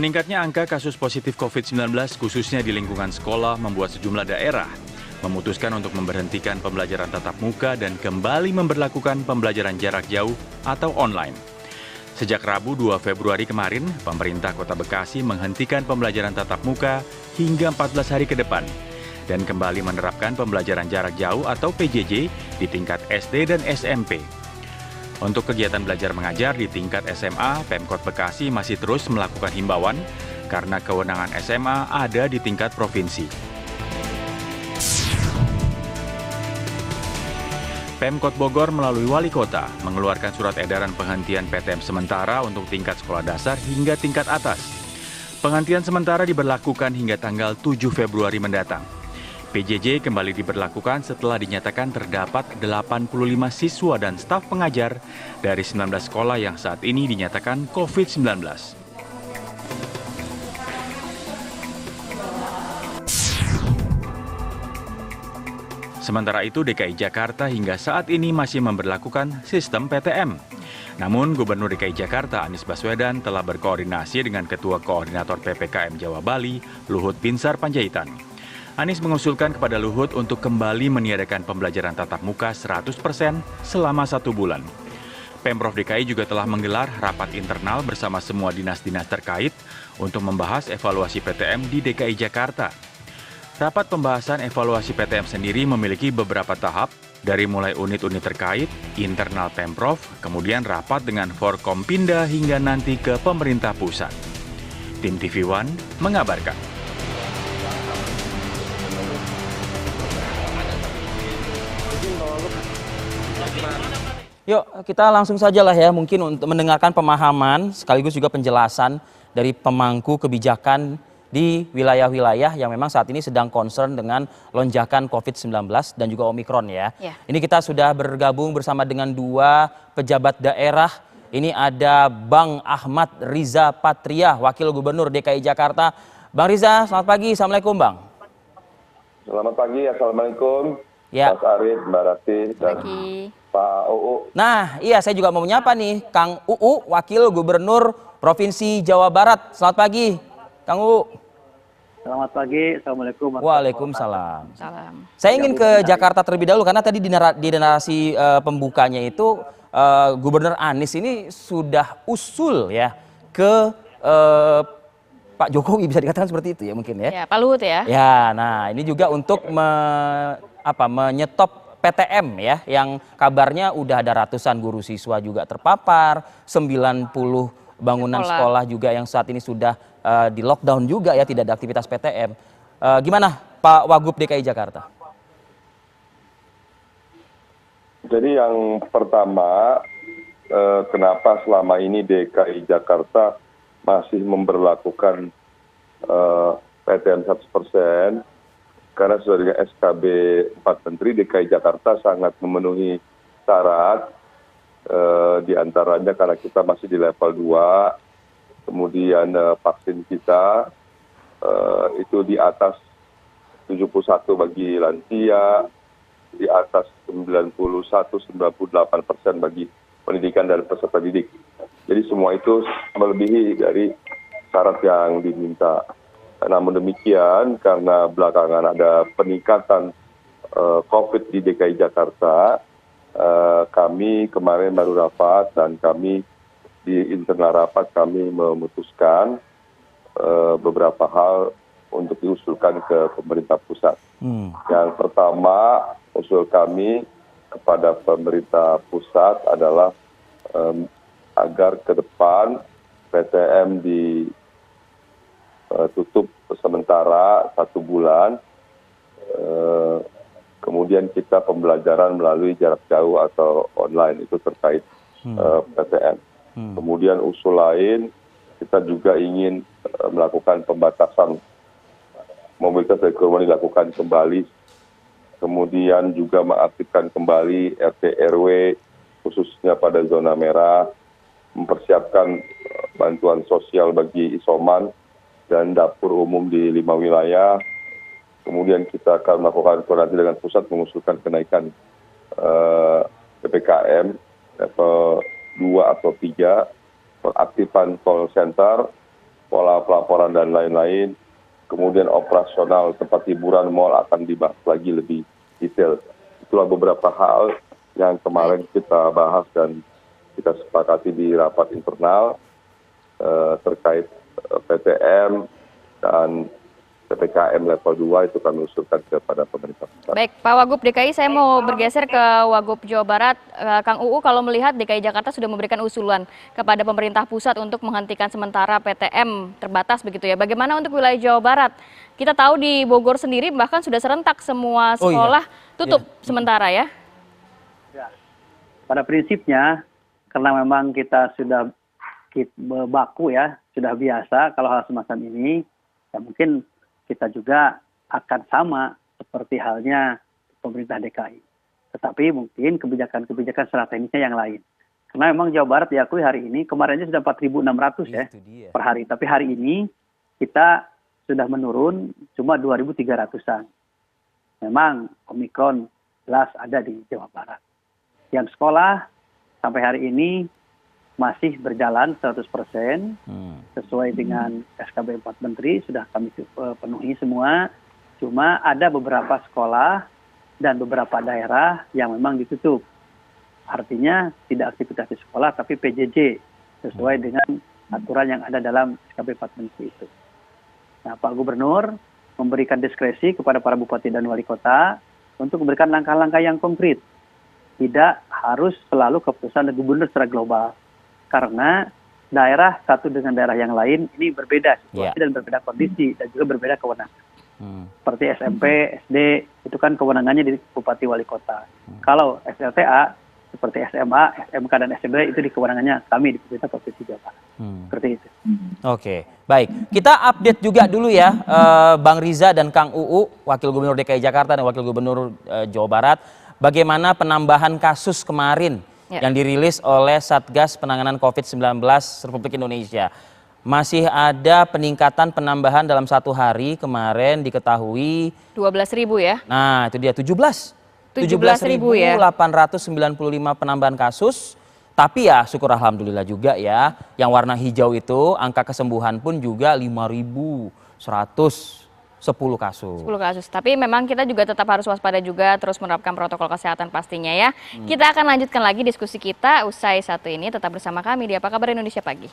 Meningkatnya angka kasus positif COVID-19 khususnya di lingkungan sekolah membuat sejumlah daerah memutuskan untuk memberhentikan pembelajaran tatap muka dan kembali memberlakukan pembelajaran jarak jauh atau online. Sejak Rabu 2 Februari kemarin, pemerintah Kota Bekasi menghentikan pembelajaran tatap muka hingga 14 hari ke depan dan kembali menerapkan pembelajaran jarak jauh atau PJJ di tingkat SD dan SMP. Untuk kegiatan belajar mengajar di tingkat SMA, Pemkot Bekasi masih terus melakukan himbauan karena kewenangan SMA ada di tingkat provinsi. Pemkot Bogor melalui Wali Kota mengeluarkan surat edaran penghentian PTM sementara untuk tingkat sekolah dasar hingga tingkat atas. Penghentian sementara diberlakukan hingga tanggal 7 Februari mendatang. PJJ kembali diberlakukan setelah dinyatakan terdapat 85 siswa dan staf pengajar dari 19 sekolah yang saat ini dinyatakan COVID-19. Sementara itu, DKI Jakarta hingga saat ini masih memberlakukan sistem PTM. Namun, Gubernur DKI Jakarta Anies Baswedan telah berkoordinasi dengan Ketua Koordinator PPKM Jawa Bali, Luhut Binsar Panjaitan. Anies mengusulkan kepada Luhut untuk kembali meniadakan pembelajaran tatap muka 100% selama 1 bulan. Pemprov DKI juga telah menggelar rapat internal bersama semua dinas-dinas terkait untuk membahas evaluasi PTM di DKI Jakarta. Rapat pembahasan evaluasi PTM sendiri memiliki beberapa tahap, dari mulai unit-unit terkait, internal Pemprov, kemudian rapat dengan Forkompinda hingga nanti ke pemerintah pusat. Tim TV One mengabarkan. Yuk, kita langsung saja lah ya, mungkin untuk mendengarkan pemahaman sekaligus juga penjelasan dari pemangku kebijakan di wilayah-wilayah yang memang saat ini sedang concern dengan lonjakan COVID-19 dan juga Omikron ya. Ini kita sudah bergabung bersama dengan 2 pejabat daerah. Ini ada Bang Ahmad Riza Patria, Wakil Gubernur DKI Jakarta. Bang Riza, selamat pagi. Assalamualaikum Bang. Selamat pagi, Assalamualaikum. Ya. Mas Arif, Mbak Rati, dan Pak UU. Nah, iya saya juga mau menyapa nih Kang UU, Wakil Gubernur Provinsi Jawa Barat. Selamat pagi, Kang UU. Selamat pagi, Assalamualaikum. Waalaikumsalam. Saya ingin ke Jakarta terlebih dahulu karena tadi di narasi pembukanya itu Gubernur Anies ini sudah usul ya ke Pak Jokowi, bisa dikatakan seperti itu ya mungkin ya. Ya, Pak Luhut ya. Ya, nah ini juga untuk menyetop PTM ya, yang kabarnya udah ada ratusan guru siswa juga terpapar, 90 bangunan sekolah juga yang saat ini sudah di lockdown juga ya, tidak ada aktivitas PTM. Gimana Pak Wagub DKI Jakarta? Jadi yang pertama, kenapa selama ini DKI Jakarta masih memberlakukan PTM 100%? Karena sudah dengan SKB 4 Menteri, DKI Jakarta sangat memenuhi syarat, diantaranya karena kita masih di level 2, kemudian vaksin kita itu di atas 71 bagi lansia, di atas 91-98% bagi pendidikan dan peserta didik. Jadi semua itu melebihi dari syarat yang diminta. Namun demikian, karena belakangan ada peningkatan COVID di DKI Jakarta, kami kemarin baru rapat dan kami di internal rapat kami memutuskan beberapa hal untuk diusulkan ke pemerintah pusat. Yang pertama, usul kami kepada pemerintah pusat adalah agar ke depan PTM ditutup sementara 1 bulan, kemudian kita pembelajaran melalui jarak jauh atau online, itu terkait PTM. Kemudian usul lain, kita juga ingin melakukan pembatasan mobilitas dan kerumunan dilakukan kembali. Kemudian juga mengaktifkan kembali RT RW khususnya pada zona merah, mempersiapkan bantuan sosial bagi isoman dan dapur umum di 5 wilayah. Kemudian kita akan melakukan koordinasi dengan pusat mengusulkan kenaikan PPKM level 2 atau 3, pengaktifan call center, pola pelaporan dan lain-lain. Kemudian operasional tempat hiburan mal akan dibahas lagi lebih detail. Itulah beberapa hal yang kemarin kita bahas dan kita sepakati di rapat internal terkait PTM dan PPKM level 2 itu kami usulkan kepada pemerintah pusat. Baik, Pak Wagub DKI, saya mau bergeser ke Wagub Jawa Barat. Kang UU, kalau melihat DKI Jakarta sudah memberikan usulan kepada pemerintah pusat untuk menghentikan sementara PTM terbatas begitu ya. Bagaimana untuk wilayah Jawa Barat? Kita tahu di Bogor sendiri bahkan sudah serentak semua sekolah tutup sementara ya. Ya. Pada prinsipnya, karena memang kita sudah baku ya, sudah biasa kalau hal semacam ini, ya mungkin kita juga akan sama seperti halnya pemerintah DKI. Tetapi mungkin kebijakan-kebijakan strategisnya yang lain. Karena memang Jawa Barat diakui hari ini, kemarinnya sudah 4.600 ya per hari. Tapi hari ini kita sudah menurun cuma 2.300-an. Memang Omikron jelas ada di Jawa Barat. Yang sekolah sampai hari ini masih berjalan 100% sesuai dengan SKB 4 Menteri, sudah kami penuhi semua. Cuma ada beberapa sekolah dan beberapa daerah yang memang ditutup. Artinya tidak aktivitas di sekolah tapi PJJ sesuai dengan aturan yang ada dalam SKB 4 Menteri itu. Nah, Pak Gubernur memberikan diskresi kepada para bupati dan wali kota untuk memberikan langkah-langkah yang konkret. Tidak harus selalu keputusan gubernur secara global. Karena daerah satu dengan daerah yang lain ini berbeda situasi dan berbeda kondisi dan juga berbeda kewenangan. Seperti SMP, SD itu kan kewenangannya di Bupati Wali Kota. Kalau SLTA seperti SMA, SMK dan SMB itu di kewenangannya kami di Pemerintah Provinsi Jawa Barat. Seperti itu. Oke, baik. Kita update juga dulu ya, Bang Riza dan Kang UU, Wakil Gubernur DKI Jakarta dan Wakil Gubernur Jawa Barat, bagaimana penambahan kasus kemarin yang dirilis oleh Satgas Penanganan COVID-19 Republik Indonesia. Masih ada peningkatan penambahan dalam satu hari kemarin diketahui 12.000 ya. Nah, itu dia 17.000 ya. 895 penambahan kasus. Tapi ya syukur alhamdulillah juga ya, yang warna hijau itu angka kesembuhan pun juga 5.110 kasus. 10 kasus. Tapi memang kita juga tetap harus waspada juga, terus menerapkan protokol kesehatan pastinya ya. Kita akan lanjutkan lagi diskusi kita usai satu ini. Tetap bersama kami di Apa Kabar Indonesia Pagi.